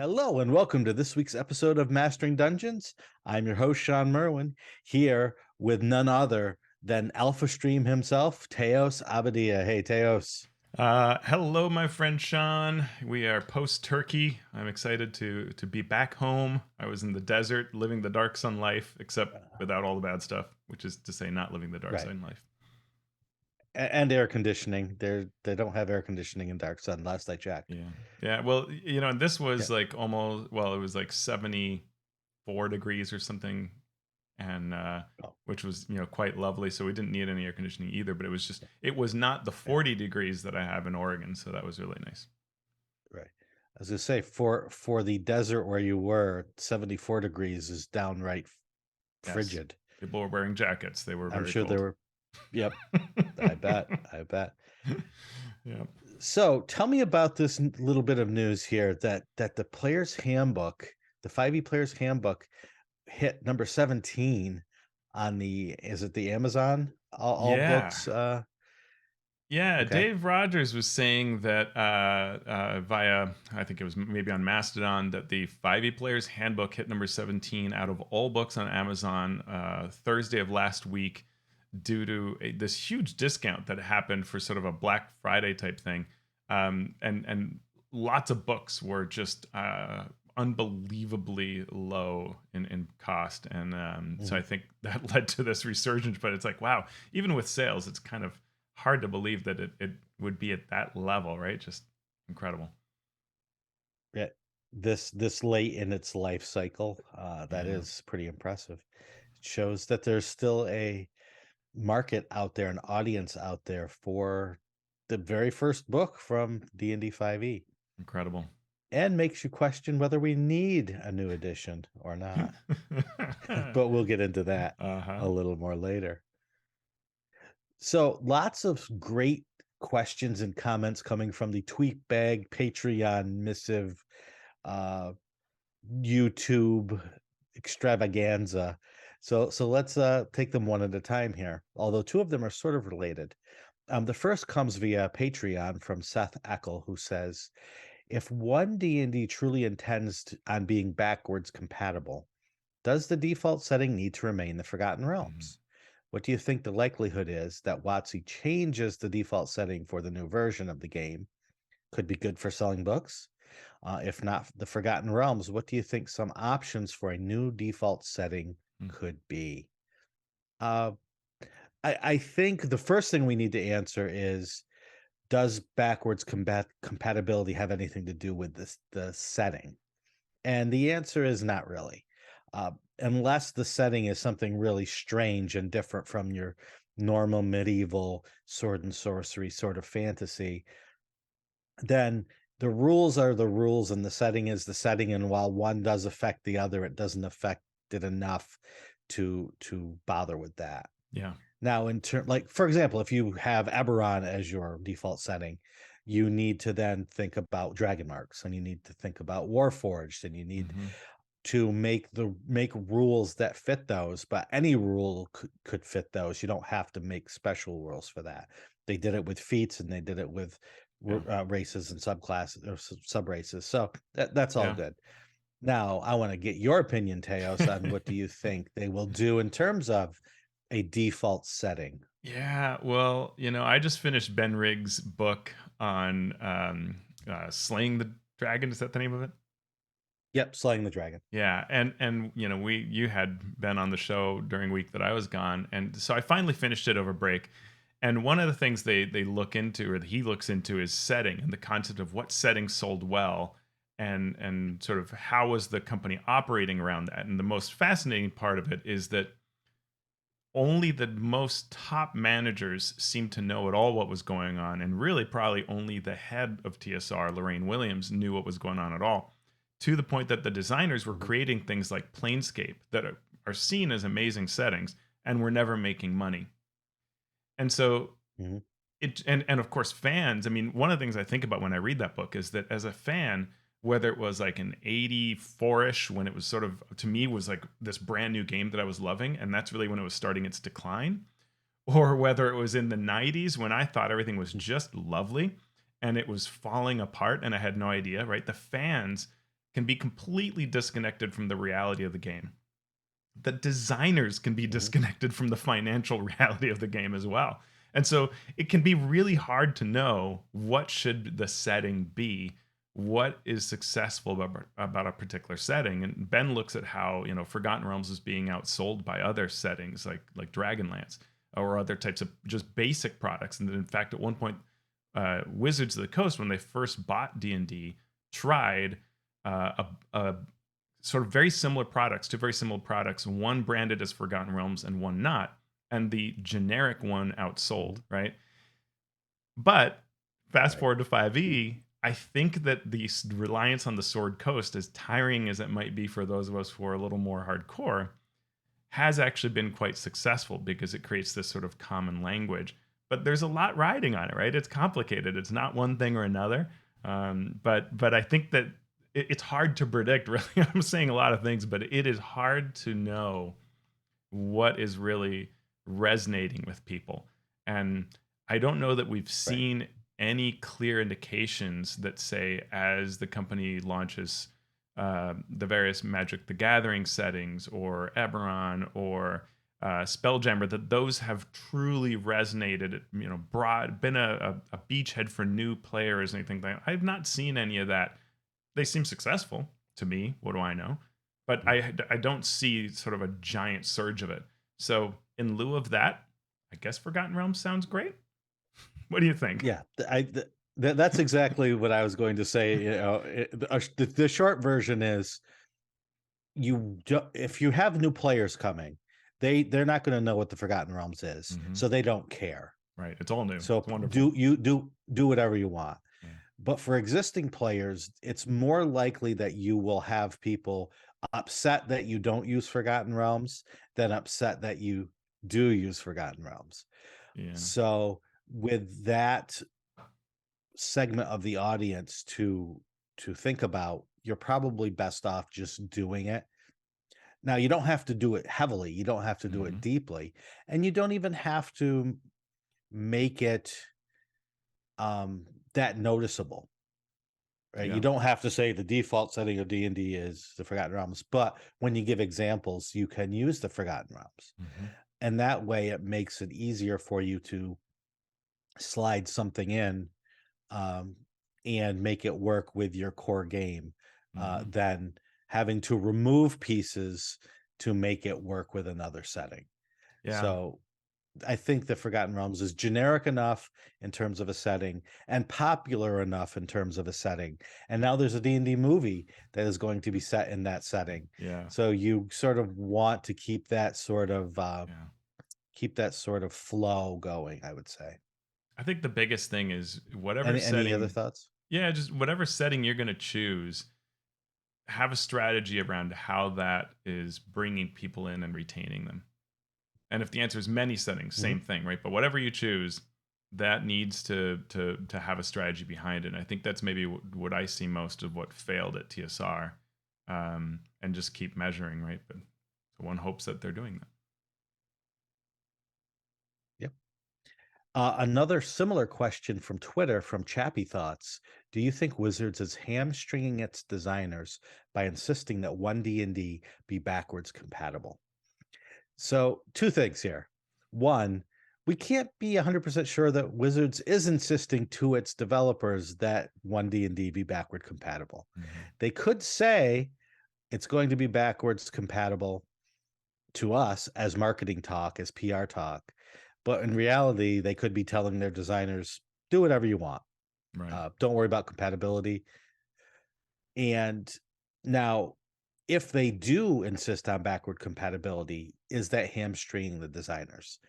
Hello and welcome to this week's episode of Mastering Dungeons. I'm your host, Shawn Merwin, here with none other than Alpha Stream himself, Teos Abadia. Hey, Teos. Hello, my friend Shawn. We are post Turkey. I'm excited to be back home. I was in the desert, living the dark sun life, except without all the bad stuff, which is to say, not living the dark Right. sun life. And air conditioning. They don't have air conditioning in Dark Sun, last I checked. Yeah. Well, this Yeah. was like almost. Well, it was like 74 degrees or something, and Oh, which was quite lovely. So we didn't need any air conditioning either. But yeah. it was not the Yeah. 40 degrees that I have in Oregon. So that was really nice. Right. I was gonna say for the desert where you were, 74 degrees is downright Yes, frigid. people were wearing jackets. They were I'm very sure there cold. were. Yep. I bet. I bet. Yeah. So tell me about this little bit of news here that the player's handbook, the 5e player's handbook, hit number 17 on is it the Amazon all Yeah. books? Yeah, Okay. Dave Rogers was saying that via, I think it was maybe on Mastodon, that the 5e Player's Handbook hit number 17 out of all books on Amazon Thursday of last week due to this huge discount that happened for sort of a Black Friday type thing. And lots of books were just unbelievably low in cost. And so I Mhm. think that led to this resurgence. But it's like, wow, even with sales, it's kind of hard to believe that it would be at that level, right? Just incredible. Yeah. This late in its life cycle, that Yeah, is pretty impressive. It shows that there's still a market out there, an audience out there for the very first book from D&D 5e. incredible. And makes you question whether we need a new edition or not. But we'll get into that Uh-huh. a little more later. So, lots of great questions and comments coming from the Tweetbag, Patreon, missive, uh, YouTube extravaganza. So let's take them one at a time here. Although two of them are sort of related. The first comes via Patreon from Seth Eckel, who says, if one D&D truly on being backwards compatible, does the default setting need to remain the Forgotten Mhm. Realms? What do you think the likelihood is that WotC changes the default setting for the new version of the game? Could be good for selling books. If not the Forgotten Realms, what do you think some options for a new default setting Mm. could be? Uh, I think the first thing we need to answer is, does backwards compatibility have anything to do with the setting? And the answer is not really. Unless the setting is something really strange and different from your normal medieval sword and sorcery sort of fantasy, then the rules are the rules and the setting is the setting. And while one does affect the other, it doesn't affect it enough to bother with that. Yeah. Now, like for example, if you have Eberron as your default setting, you need to then think about dragon marks, and you need to think about Warforged, and you need Hmm. to make rules that fit those. But any rule could fit those. You don't have to make special rules for that. They did it with feats, and they did it with Yeah. races and subclasses or sub races. So that's all Yeah. good. Now, I want to get your opinion, Teos, on what do you think they will do in terms of a default setting? Yeah, well, I just finished Ben Riggs' book on slaying the dragon. Is that the name of it? Yep, slaying the dragon. Yeah, and you had been on the show during week that I was gone, and so I finally finished it over break. And one of the things they look into, or that he looks into, is setting and the concept of what setting sold well, and sort of how was the company operating around that. And the most fascinating part of it is that only the most top managers seemed to know at all what was going on, and really probably only the head of TSR, Lorraine Williams, knew what was going on at all, to the point that the designers were Mhm. creating things like Planescape that are seen as amazing settings and were never making money. And so Mhm. and of course fans, I mean, one of the things I think about when I read that book is that as a fan, whether it was like an 84ish, when it was sort of, to me, was like this brand new game that I was loving, and that's really when it was starting its decline, or whether it was in the 90s when I thought everything was just lovely and it was falling apart and I had no idea, right? The fans can be completely disconnected from the reality of the game. The designers can be Mhm. disconnected from the financial reality of the game as well. And so it can be really hard to know what should the setting be, what is successful about a particular setting. And Ben looks at how, Forgotten Realms is being outsold by other settings like Dragonlance or other types of just basic products. And in fact, at one point, Wizards of the Coast, when they first bought D&D, tried a sort of very similar products, two very similar products, one branded as Forgotten Realms and one not, and the generic one outsold, Mhm. right? But fast Right. forward to 5e, I think that the reliance on the Sword Coast, as tiring as it might be for those of us who are a little more hardcore, has actually been quite successful because it creates this sort of common language. But there's a lot riding on it, right? It's complicated. It's not one thing or another. But I think that it's hard to predict. Really, I'm saying a lot of things, but it is hard to know what is really resonating with people. And I don't know that we've Right. seen any clear indications that say, as the company launches the various Magic the Gathering settings or Eberron or Spelljammer, that those have truly resonated, broad, been a beachhead for new players, anything like that. I've not seen any of that. They seem successful to me. What do I know? But Mhm. I don't see sort of a giant surge of it. So in lieu of that, I guess Forgotten Realms sounds great. What do you think? Yeah, that's exactly what I was going to say. The short version is if you have new players coming, they're not going to know what the Forgotten Realms is, Hmm. so they don't care. Right. It's all new. So It's wonderful. do whatever you want. Yeah. But for existing players, it's more likely that you will have people upset that you don't use Forgotten Realms than upset that you do use Forgotten Realms. Yeah. So with that segment of the audience to think about, you're probably best off just doing it. Now, you don't have to do it heavily, you don't have to do it Hmm. deeply, and you don't even have to make it that noticeable. Right? You Yeah. don't have to say the default setting of D&D is the Forgotten Realms, but when you give examples, you can use the Forgotten Realms. Hmm. And that way it makes it easier for you to slide something in, um, and make it work with your core game, Hmm. than having to remove pieces to make it work with another setting. Yeah. So I think the Forgotten Realms is generic enough in terms of a setting and popular enough in terms of a setting. And now there's a D&D movie that is going to be set in that setting. Yeah. So you sort of want to Yeah. keep that sort of flow going, I would say. I think the biggest thing is whatever Any other setting, thoughts? yeah, just whatever setting you're going to choose, have a strategy around how that is bringing people in and retaining them. And if the answer is many settings, Mhm. same thing, right? But whatever you choose, that needs to have a strategy behind it. And I think that's maybe what I see most of what failed at TSR, and just keep measuring, right? But one hopes that they're doing that. Yep. Another similar question from Twitter from Chappy Thoughts. Do you think Wizards is hamstringing its designers by insisting that one D&D be backwards compatible? So, two things here. One, we can't be 100% sure that Wizards is insisting to its developers that one D&D be backward compatible. Hmm. They could say it's going to be backwards compatible to us as marketing talk, as PR talk, but in reality, they could be telling their designers, do whatever you want. Right. Don't worry about compatibility. And now, if they do insist on backward compatibility, is that hamstringing the designers?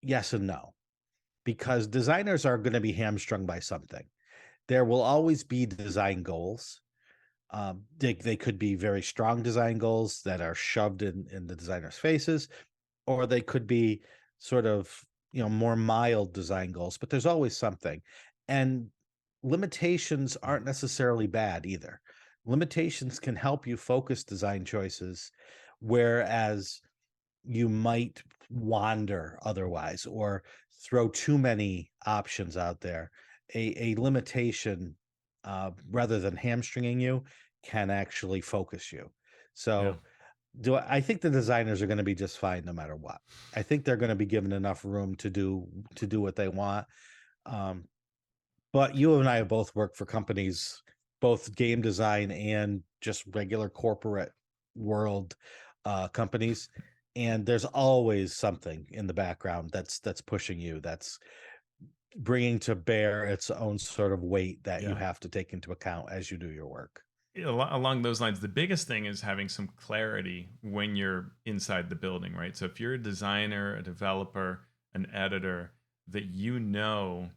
Yes and no, because designers are going to be hamstrung by something. There will always be design goals. They could be very strong design goals that are shoved in the designers' faces, or they could be sort of, more mild design goals, but there's always something. And limitations aren't necessarily bad either. Limitations can help you focus design choices, whereas you might wander otherwise or throw too many options out there. A limitation, rather than hamstringing you, can actually focus you. Yeah. So I think the designers are going to be just fine no matter what. I think they're going to be given enough room to do what they want. Um, but you and I have both worked for companies, both game design and just regular corporate world companies, and there's always something in the background that's pushing you, that's bringing to bear its own sort of weight that you Yeah. have to take into account as you do your work. Along those lines, the biggest thing is having some clarity when you're inside the building, right? So if you're a designer, a developer, an editor, that you know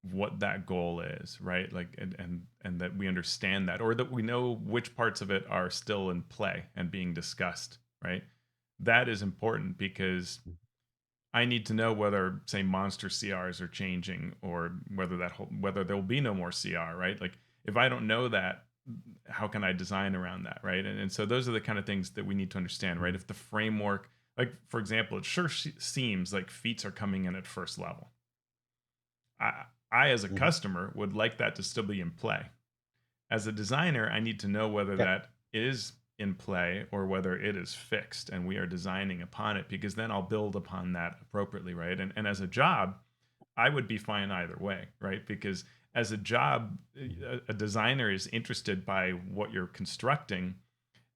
what that goal is, right? Like, and that we understand that, or that we know which parts of it are still in play and being discussed, right? That is important because I need to know whether, say, monster CRs are changing, or whether whether there will be no more CR, right? Like, if I don't know that, how can I design around that, right? And so those are the kind of things that we need to understand, right? Mhm. If the framework, like for example, it sure seems like feats are coming in at first level. I as a Mhm. customer would like that to still be in play. As a designer, I need to know whether Yeah. that is in play or whether it is fixed and we are designing upon it, because then I'll build upon that appropriately, right? And as a job, I would be fine either way, right? Because as a job, Mhm. a designer is interested by what you're constructing,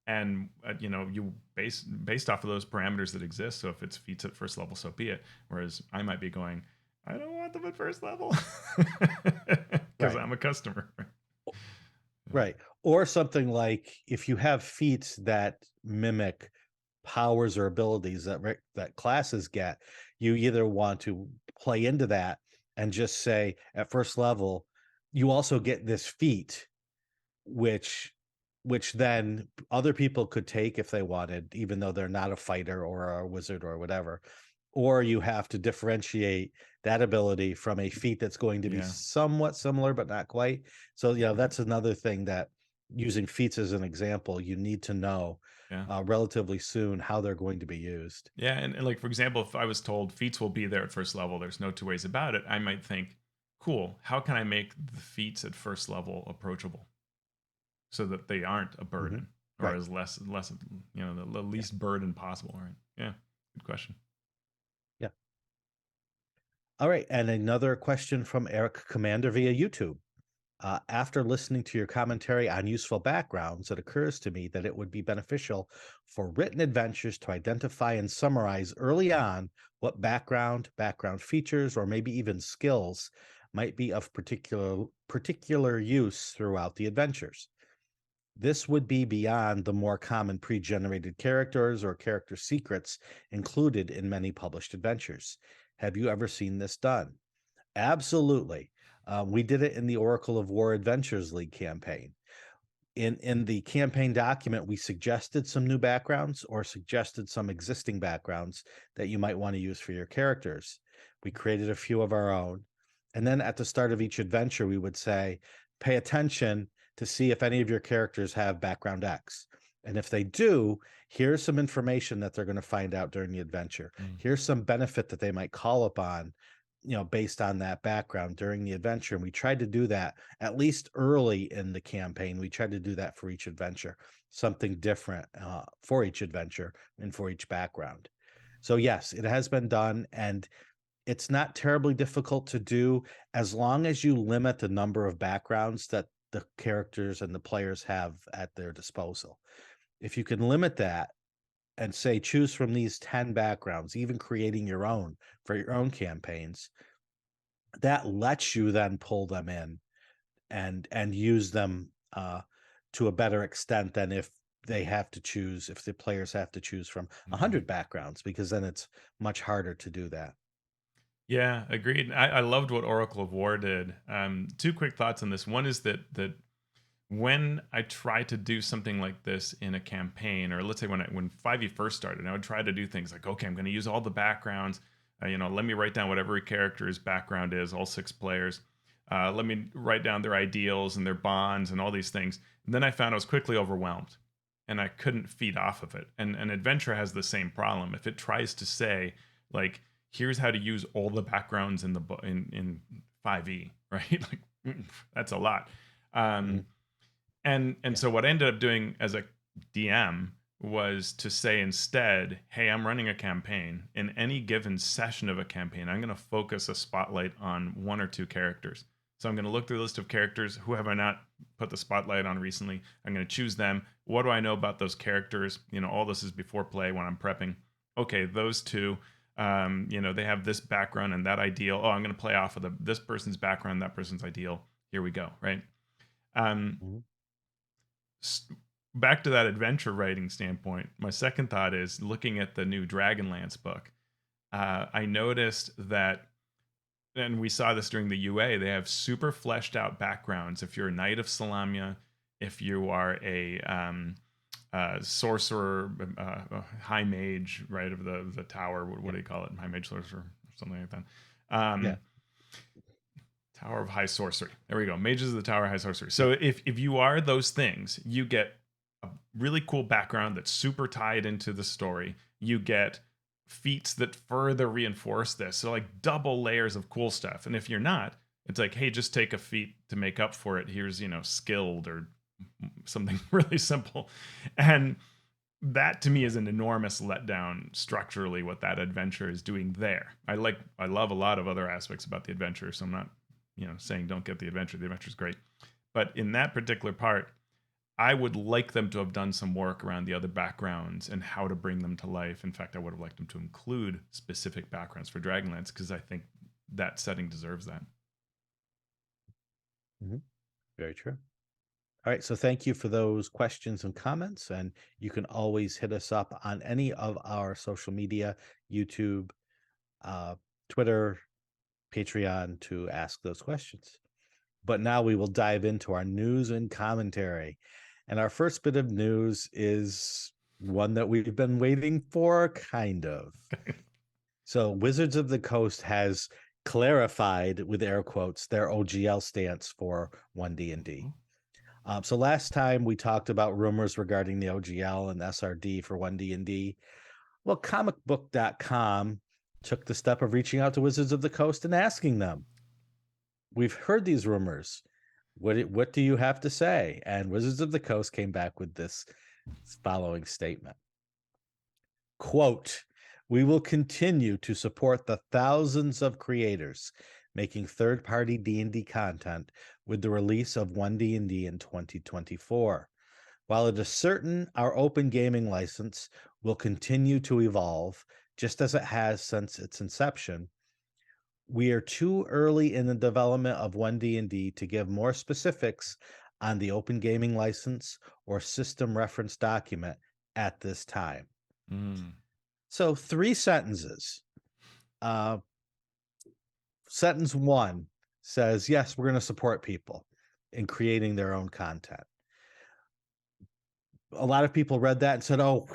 and you based off of those parameters that exist. So if it's feats at first level, so be it. Whereas I might be going, I don't want them at first level because Right. I'm a customer. Right. Or something like if you have feats that mimic powers or abilities that classes get, you either want to play into that and just say at first level, you also get this feat, which then other people could take if they wanted, even though they're not a fighter or a wizard or whatever. Or you have to differentiate that ability from a feat that's going to be Yeah, somewhat similar, but not quite. So, that's another thing that using feats as an example, you need to know yeah. relatively soon how they're going to be used. Yeah, and like for example, if I was told feats will be there at first level, there's no two ways about it, I might think, cool, how can I make the feats at first level approachable so that they aren't a Hmm. burden, or Right. as less the Yeah. least burden possible, right? Yeah, good question. Yeah. All right. And another question from Eric Commander via YouTube. After listening to your commentary on useful backgrounds, it occurs to me that it would be beneficial for written adventures to identify and summarize early on what background features, or maybe even skills might be of particular use throughout the adventures. This would be beyond the more common pre-generated characters or character secrets included in many published adventures. Have you ever seen this done? Absolutely. We did it in the Oracle of War Adventures League campaign. In the campaign document, we suggested some new backgrounds or suggested some existing backgrounds that you might want to use for your characters. We created a few of our own. And then at the start of each adventure, we would say, pay attention to see if any of your characters have background X. And if they do, here's some information that they're going to find out during the adventure. Mm. Here's some benefit that they might call upon, based on that background during the adventure. And we tried to do that at least early in the campaign. We tried to do that for each adventure, something different for each adventure and for each background. So yes, it has been done, and it's not terribly difficult to do as long as you limit the number of backgrounds that the characters and the players have at their disposal. If you can limit that and say choose from these 10 backgrounds, even creating your own for your own campaigns, that lets you then pull them in and use them to a better extent than if the players have to choose from Mhm. 100 backgrounds, because then it's much harder to do that. Yeah, agreed. I loved what Oracle of War did. Two quick thoughts on this. One is that when I try to do something like this in a campaign, or let's say when 5e first started, I would try to do things like, okay, I'm going to use all the backgrounds. Let me write down what every character's background is, all 6 players. Let me write down their ideals and their bonds and all these things. And then I found I was quickly overwhelmed, and I couldn't feed off of it. And an adventure has the same problem. If it tries to say, like, here's how to use all the backgrounds in the in 5e, right? Like, that's a lot. Um, Mhm. And Yeah. so what I ended up doing as a DM was to say instead, hey, I'm running a campaign. In any given session of a campaign, I'm going to focus a spotlight on one or two characters. So I'm going to look through the list of characters. Who have I not put the spotlight on recently? I'm going to choose them. What do I know about those characters? All this is before play when I'm prepping. Okay, those two, they have this background and that ideal. Oh, I'm going to play off of this person's background, that person's ideal. Here we go, right? Um, Mhm. Back to that adventure writing standpoint, my second thought is looking at the new Dragonlance book. I noticed that, and we saw this during the UA, they have super fleshed out backgrounds. If you're a Knight of Salamia, if you are a sorcerer, high mage, right, of the tower, what Yeah. do you call it? High mage sorcerer, or something like that. Yeah. Tower of High Sorcery. There we go. Mages of the Tower of High Sorcery. So if you are those things, you get a really cool background that's super tied into the story. You get feats that further reinforce this. So like double layers of cool stuff. And if you're not, it's like, hey, just take a feat to make up for it. Here's, skilled or something really simple. And that to me is an enormous letdown structurally what that adventure is doing there. I love a lot of other aspects about the adventure, so I'm not saying don't get the adventure. The adventure is great, but in that particular part, I would like them to have done some work around the other backgrounds and how to bring them to life. In fact, I would have liked them to include specific backgrounds for Dragonlance because I think that setting deserves that. Mhm. Very true. All right. So thank you for those questions and comments. And you can always hit us up on any of our social media, YouTube, uh, Twitter, Patreon to ask those questions. But now we will dive into our news and commentary. And our first bit of news is one that we've been waiting for, kind of. So Wizards of the Coast has clarified, with air quotes, their OGL stance for 1D&D. So last time we talked about rumors regarding the OGL and SRD for 1D&D. Well, comicbook.com took the step of reaching out to Wizards of the Coast and asking them, we've heard these rumors. What do you have to say? And Wizards of the Coast came back with this following statement. Quote, we will continue to support the thousands of creators making third-party D&D content with the release of 1D&D in 2024. While it is certain our open gaming license will continue to evolve, just as it has since its inception, we are too early in the development of 1D&D to give more specifics on the open gaming license or system reference document at this time. Mm. So 3 sentences. Sentence 1 says, yes, we're going to support people in creating their own content. A lot of people read that and said, oh,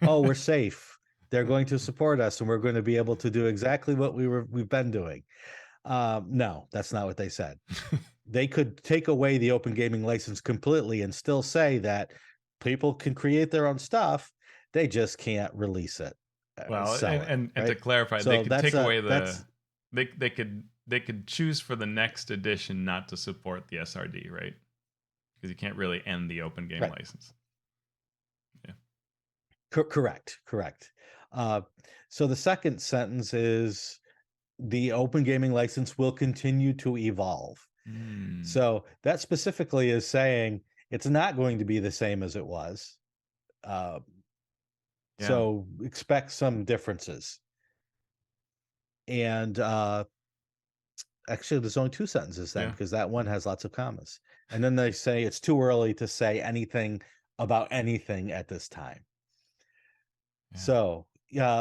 we're safe. They're going to support us and we're going to be able to do exactly what we've been doing. No, that's not what they said. They could take away the open gaming license completely and still say that people can create their own stuff. They just can't release it, Well, sell it, and to right? clarify, they So could take away that's they could choose for the next edition not to support the SRD, right? Because you can't really end the open game right. license. Yeah. Correct. So the second sentence is the open gaming license will continue to evolve. Mm. So that specifically is saying it's not going to be the same as it was. Uh, Yeah. so expect some differences. And actually, there's only 2 sentences then Yeah. because that one has lots of commas. And then they say it's too early to say anything about anything at this time. Yeah. So,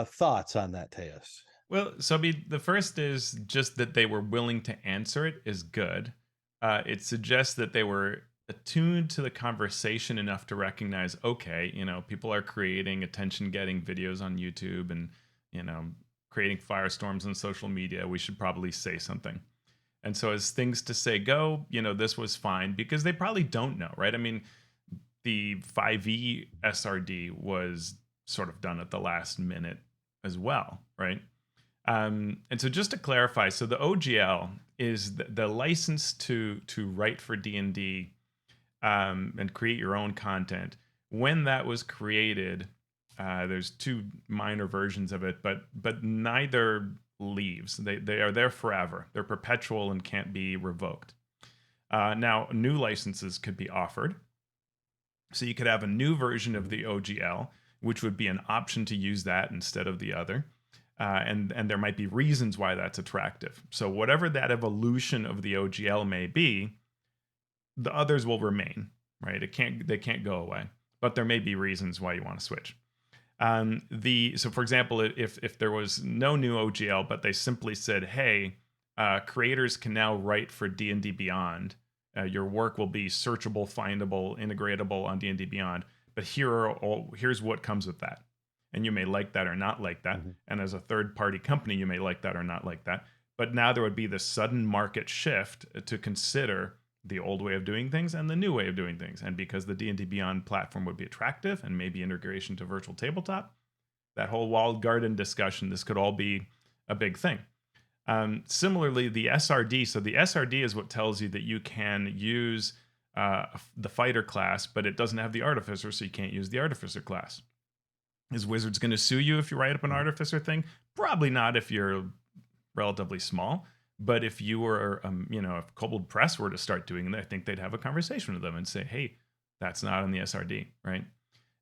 thoughts on that, Teos? Well, so the first is just that they were willing to answer it is good. It suggests that they were attuned to the conversation enough to recognize, okay, people are creating attention-getting videos on YouTube and you know creating firestorms on social media. We should probably say something. And so, as things to say go, this was fine because they probably don't know, right? I mean, the 5e SRD was sort of done at the last minute as well, right? And so just to clarify, so the OGL is the license to write for D&D and create your own content. When that was created, there's two minor versions of it, but neither leaves. They are there forever. They're perpetual and can't be revoked. Now, new licenses could be offered. So you could have a new version of the OGL, which would be an option to use that instead of the other. And there might be reasons why that's attractive. So whatever that evolution of the OGL may be, the others will remain, right? They can't go away, but there may be reasons why you want to switch. So for example, if there was no new OGL, but they simply said, hey, creators can now write for D&D Beyond. Your work will be searchable, findable, integratable on D&D Beyond. But here's what comes with that. And you may like that or not like that. And as a third-party company, you may like that or not like that. But now there would be this sudden market shift to consider the old way of doing things and the new way of doing things. And because the D&D Beyond platform would be attractive and maybe integration to virtual tabletop, that whole walled garden discussion, this could all be a big thing. Similarly, the SRD. So the SRD is what tells you that you can use the fighter class, but it doesn't have the artificer, so you can't use the artificer class. Is Wizards going to sue you if you write up an artificer thing? Probably not if you're relatively small. But if you were, if Kobold Press were to start doing it, I think they'd have a conversation with them and say, hey, that's not on the SRD, right?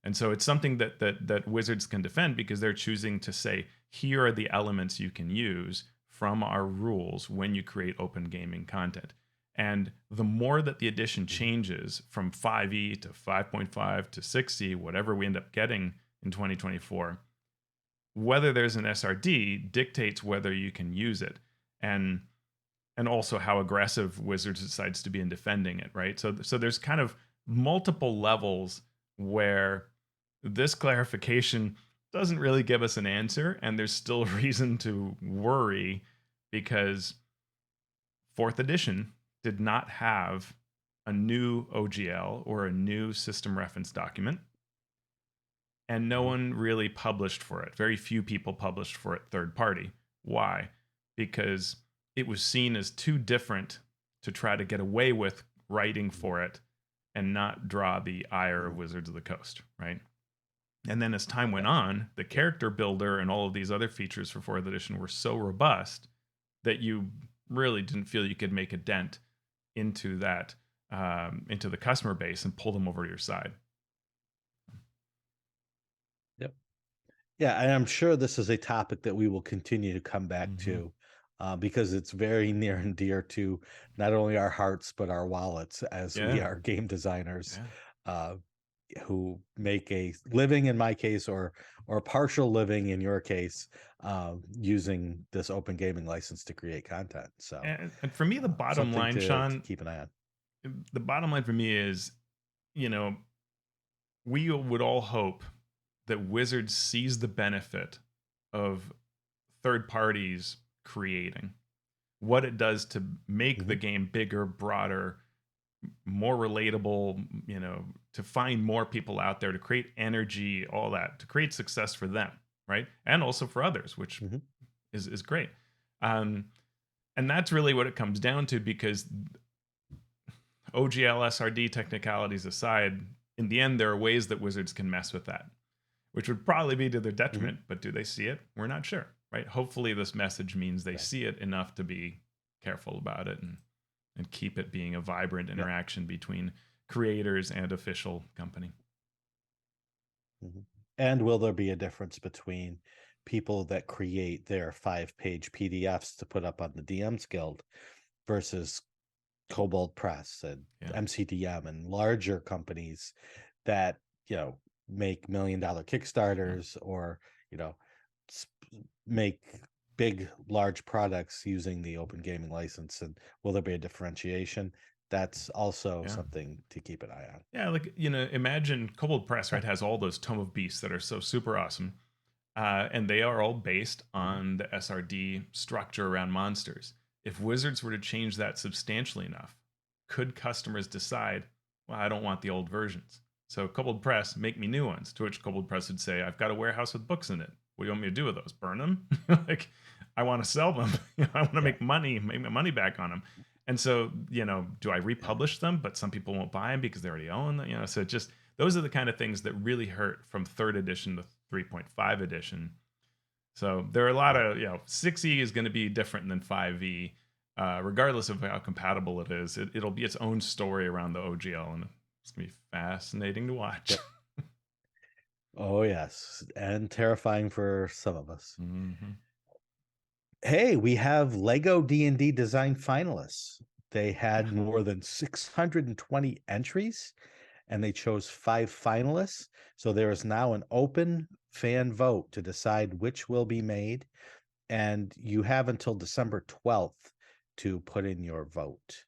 And so it's something that Wizards can defend because they're choosing to say, here are the elements you can use from our rules when you create open gaming content. And the more that the edition changes from 5e to 5.5 to 6e, whatever we end up getting in 2024, whether there's an SRD dictates whether you can use it. And also how aggressive Wizards decides to be in defending it, right? So there's kind of multiple levels where this clarification doesn't really give us an answer, and there's still reason to worry because 4th edition did not have a new OGL or a new system reference document, and no one really published for it. Very few people published for it third party. Why? Because it was seen as too different to try to get away with writing for it and not draw the ire of Wizards of the Coast, right? And then as time went on, the character builder and all of these other features for 4th edition were so robust that you really didn't feel you could make a dent into that, into the customer base and pull them over to your side. Yep. Yeah, and I'm sure this is a topic that we will continue to come back to because it's very near and dear to not only our hearts, but our wallets as we are game designers. Who make a living in my case or a partial living in your case using this open gaming license to create content. So and for me the bottom line, Shawn, to keep an eye on. The bottom line for me is, we would all hope that Wizards sees the benefit of third parties creating, what it does to make the game bigger, broader, more relatable, to find more people out there, to create energy, all that, to create success for them, right? And also for others, which is great. And that's really what it comes down to, because OGL, SRD technicalities aside, in the end, there are ways that Wizards can mess with that, which would probably be to their detriment, but do they see it? We're not sure, right? Hopefully this message means they see it enough to be careful about it and keep it being a vibrant interaction between creators and official company. And will there be a difference between people that create their 5-page PDFs to put up on the DMs Guild versus Kobold Press and MCDM and larger companies that, make $1 million Kickstarters or, make big, large products using the open gaming license? And will there be a differentiation? That's also something to keep an eye on. Yeah, like, imagine Kobold Press, right, has all those Tome of Beasts that are so super awesome. And they are all based on the SRD structure around monsters. If Wizards were to change that substantially enough, could customers decide, well, I don't want the old versions, so Kobold Press, make me new ones? To which Kobold Press would say, I've got a warehouse with books in it. What do you want me to do with those? Burn them? Like, I want to sell them. I want to make money, make my money back on them. And so, do I Yeah. republish them, but some people won't buy them because they already own them? So just those are the kind of things that really hurt from third edition to 3.5 edition. So there are a lot Yeah. of, 6E is going to be different than 5E, regardless of how compatible it is. It'll be its own story around the OGL, and it's going to be fascinating to watch. Yep. Oh yes, and terrifying for some of us. Hmm. Hey, we have Lego D&D design finalists. They had more than 620 entries and they chose 5 finalists. So there is now an open fan vote to decide which will be made. And you have until December 12th to put in your vote.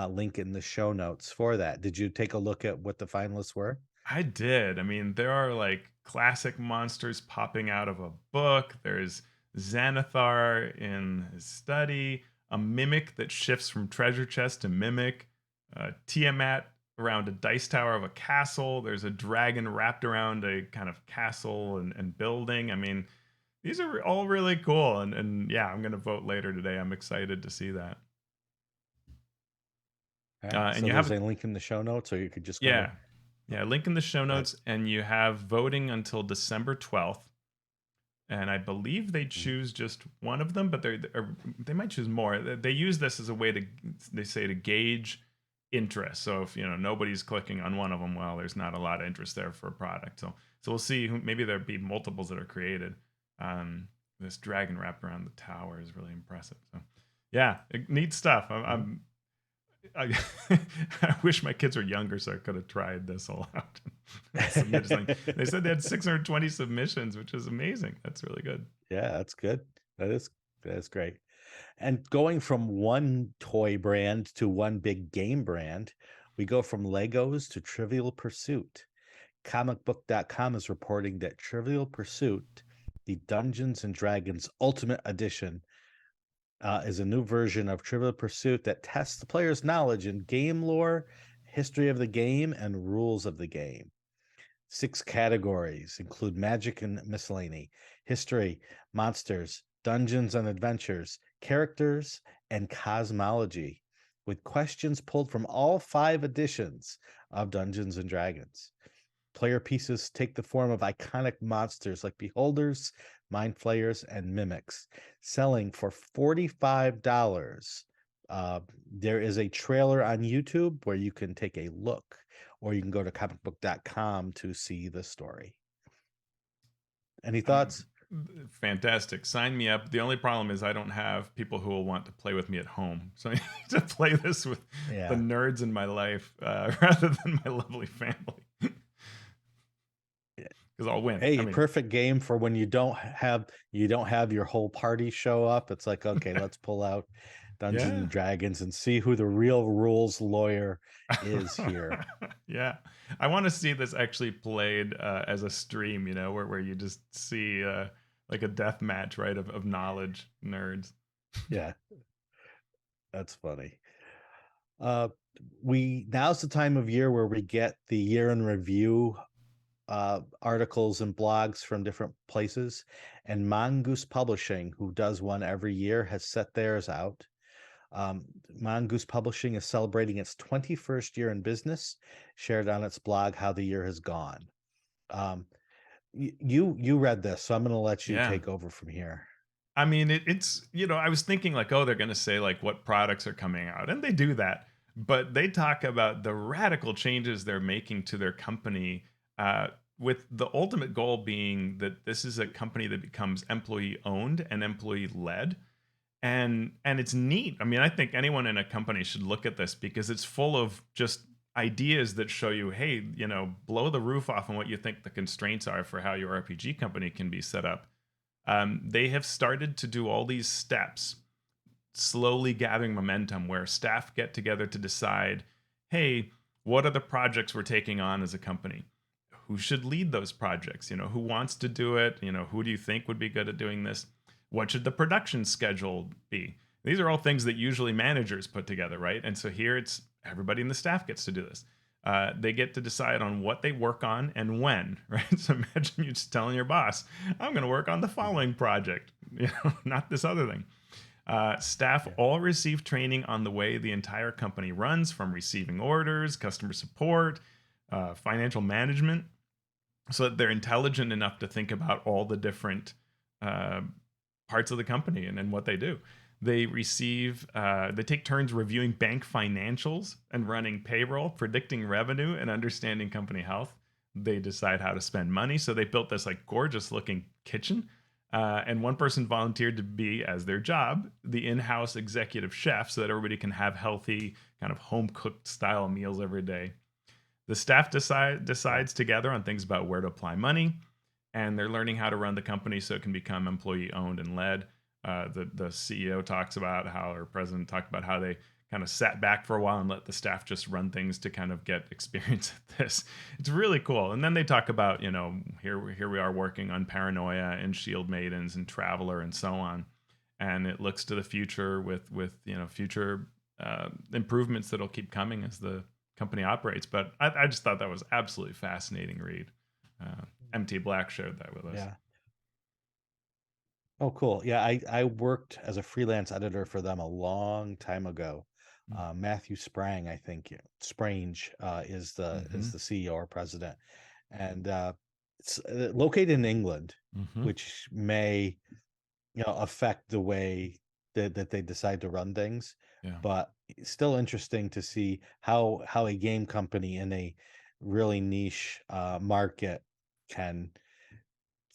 Link in the show notes for that. Did you take a look at what the finalists were? I did. I mean, there are like classic monsters popping out of a book. There's Xanathar in his study, a mimic that shifts from treasure chest to mimic, Tiamat around a dice tower of a castle. There's a dragon wrapped around a kind of castle and building. I mean, these are all really cool. And yeah, I'm going to vote later today. I'm excited to see that. All right. And So you there's have, a link in the show notes, or you could just go to. yeah, yeah, link in the show Go ahead. notes. And you have voting until December 12th. And I believe they Mhm. choose just one of them, but they might choose more. They use this as a way to, they say, to gauge interest. So if nobody's clicking on one of them, well, there's not a lot of interest there for a product. So we'll see. Maybe there'll be multiples that are created. This dragon wrapped around the tower is really impressive. So yeah, neat stuff. I, I wish my kids were younger so I could have tried this all out. Submitted something. They said they had 620 submissions, which is amazing. That's really good. Yeah, that's good. That is great. And going from one toy brand to one big game brand, we go from Legos to Trivial Pursuit. Comicbook.com is reporting that Trivial Pursuit, the Dungeons and Dragons Ultimate Edition, is a new version of Trivial Pursuit that tests the player's knowledge in game lore, history of the game, and rules of the game. 6 categories include magic and miscellany, history, monsters, dungeons and adventures, characters, and cosmology, with questions pulled from all 5 editions of Dungeons and Dragons. Player pieces take the form of iconic monsters like beholders, mind flayers, and mimics, selling for $45. There is a trailer on YouTube where you can take a look, or you can go to comicbook.com to see the story. Any thoughts? Fantastic. Sign me up. The only problem is I don't have people who will want to play with me at home. So I need to play this with the Yeah. nerds in my life rather than my lovely family. Because I'll win. I Hey, mean, perfect game for when you don't have your whole party show up. It's like, okay, let's pull out Dungeons yeah. and Dragons and see who the real rules lawyer is here. Yeah. I want to see this actually played as a stream, where you just see like a death match, right, of knowledge nerds. Yeah, that's funny. Uh, now's the time of year where we get the year in review articles and blogs from different places, and Mongoose Publishing, who does one every year, has set theirs out. Mongoose Publishing is celebrating its 21st year in business, shared on its blog how the year has gone. You read this, so I'm going to let you Yeah. take over from here. I mean, it's, I was thinking like, oh, they're going to say like what products are coming out. And they do that. But they talk about the radical changes they're making to their company, with the ultimate goal being that this is a company that becomes employee owned and employee led. And it's neat. I mean, I think anyone in a company should look at this because it's full of just ideas that show you, hey, blow the roof off on what you think the constraints are for how your RPG company can be set up. They have started to do all these steps, slowly gathering momentum, where staff get together to decide, hey, what are the projects we're taking on as a company? Who should lead those projects? Who wants to do it? Who do you think would be good at doing this? What should the production schedule be? These are all things that usually managers put together, right? And so here it's everybody in the staff gets to do this. They get to decide on what they work on and when, right? So imagine you just telling your boss, I'm going to work on the following project, not this other thing. Staff Yeah. all receive training on the way the entire company runs, from receiving orders, customer support, financial management, so that they're intelligent enough to think about all the different uh, parts of the company and what they do. They take turns reviewing bank financials and running payroll, predicting revenue, and understanding company health. They decide how to spend money. So they built this like gorgeous looking kitchen. And one person volunteered to be, as their job, the in-house executive chef, so that everybody can have healthy, kind of home cooked style meals every day. The staff Wow. decides together on things about where to apply money, and they're learning how to run the company so it can become employee owned and led. The CEO talks about how, or president talked about how they kind of sat back for a while and let the staff just run things to kind of get experience at this. It's really cool. And then they talk about, here we are working on Paranoia and Shield Maidens and Traveler and so on. And it looks to the future with future improvements that'll keep coming as the company operates. But I just thought that was absolutely fascinating read. MT Black shared that with us. Yeah. Oh, cool. Yeah, I worked as a freelance editor for them a long time ago. Matthew Sprang, I think Sprange is Mm-hmm. the CEO or president, and it's located in England, Mm-hmm. which may affect the way that they decide to run things. Yeah. But it's still interesting to see how a game company in a really niche market can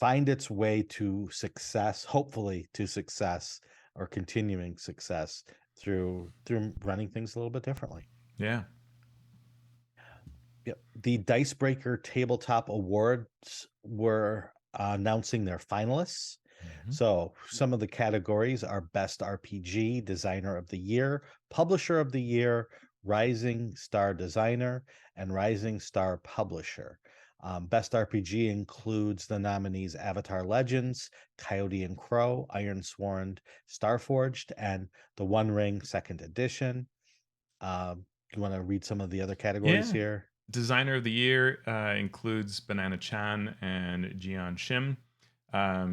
find its way to success, hopefully to success or continuing success through running things a little bit differently. Yeah. Yep. The Dicebreaker Tabletop Awards were announcing their finalists. Mm-hmm. So some of the categories are Best RPG, Designer of the Year, Publisher of the Year, Rising Star Designer, and Rising Star Publisher. Best RPG includes the nominees Avatar Legends, Coyote and Crow, Iron Sworn, Starforged, and The One Ring Second Edition. You want to read some of the other categories Yeah. here? Designer of the Year includes Banana Chan and Jian Shim.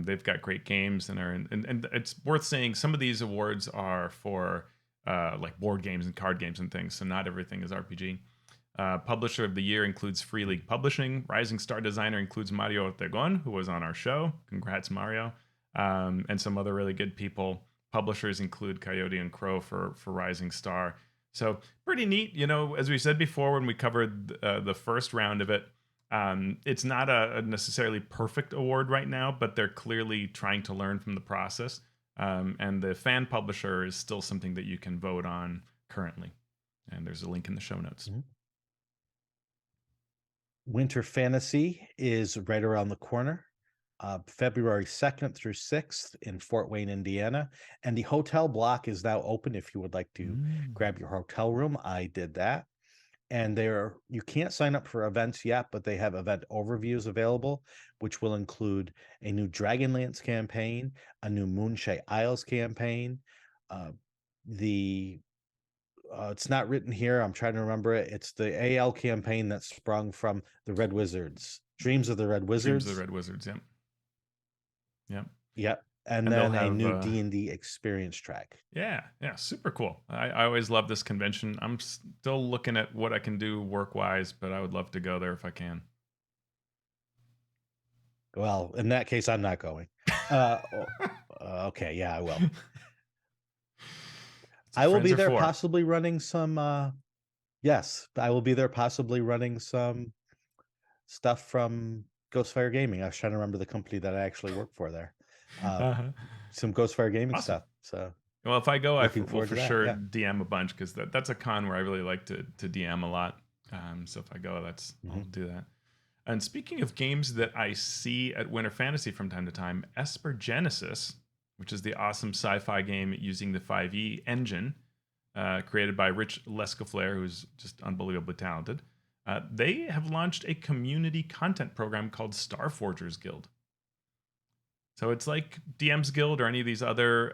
They've got great games and and it's worth saying some of these awards are for like board games and card games and things, so not everything is RPG. Publisher of the Year includes Free League Publishing. Rising Star Designer includes Mario Ortegon, who was on our show. Congrats, Mario. And some other really good people. Publishers include Coyote and Crow for Rising Star. So pretty neat. As we said before when we covered the first round of it, it's not a necessarily perfect award right now, but they're clearly trying to learn from the process. And the fan publisher is still something that you can vote on currently. And there's a link in the show notes. Mhm. Winter Fantasy is right around the corner, February 2nd through 6th in Fort Wayne, Indiana. And the hotel block is now open if you would like to Mm. grab your hotel room. I did that. And you can't sign up for events yet, but they have event overviews available, which will include a new Dragonlance campaign, a new Moonshade Isles campaign, uh, the it's not written here. I'm trying to remember it. It's the AL campaign that sprung from the Red Wizards, Dreams of the Red Dreams of the Wizards. Red Wizards. Yep. Yep. Yep, and And they'll then a have new D&D experience track. yeah, super cool. I always love this convention. I'm still looking at what I can do work wise, but I would love to go there if I can. Well, in that case, I'm not going. Uh, okay, yeah, I will. That's what I will friends be are there for. possibly running some. Yes, I will be there possibly running some stuff from Ghostfire Gaming. I was trying to remember the company that I actually work for there. Uh, Uh-huh. some Ghostfire Gaming Awesome. stuff. So Well, if I go, looking will forward for to that. sure Yeah. DM a bunch because that's a con where I really like to DM a lot. So if I go, I'll Mhm. do that. And speaking of games that I see at Winter Fantasy from time to time, Esper Genesis, which is the awesome sci-fi game using the 5e engine, created by Rich Lescaflair, who's just unbelievably talented. They have launched a community content program called Starforgers Guild. So it's like DM's Guild or any of these other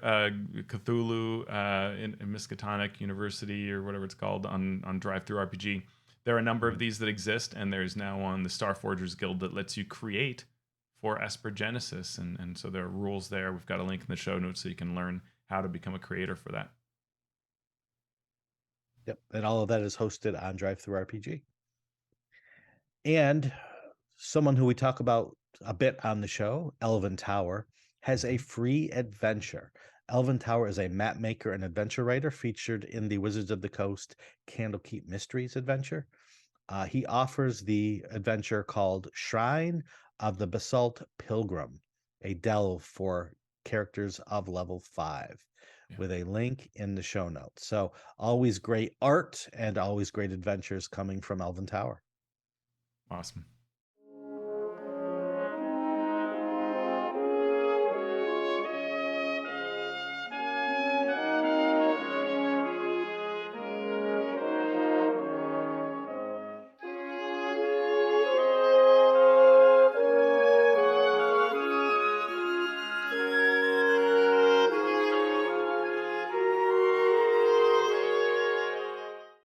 Cthulhu in Miskatonic University or whatever it's called on Drive Through RPG. There are a number of Mhm. these that exist, and there's now one, the Starforgers Guild, that lets you create for Esper Genesis. And so there are rules there. We've got a link in the show notes so you can learn how to become a creator for that. Yep. And all of that is hosted on Drive Through RPG. And someone who we talk about a bit on the show, Elven Tower, has a free adventure. Elven Tower is a map maker and adventure writer featured in the Wizards of the Coast Candlekeep Mysteries adventure. He offers the adventure called Shrine of the Basalt Pilgrim, a delve for characters of level 5, Yeah. with a link in the show notes. So always great art and always great adventures coming from Elven Tower. Awesome.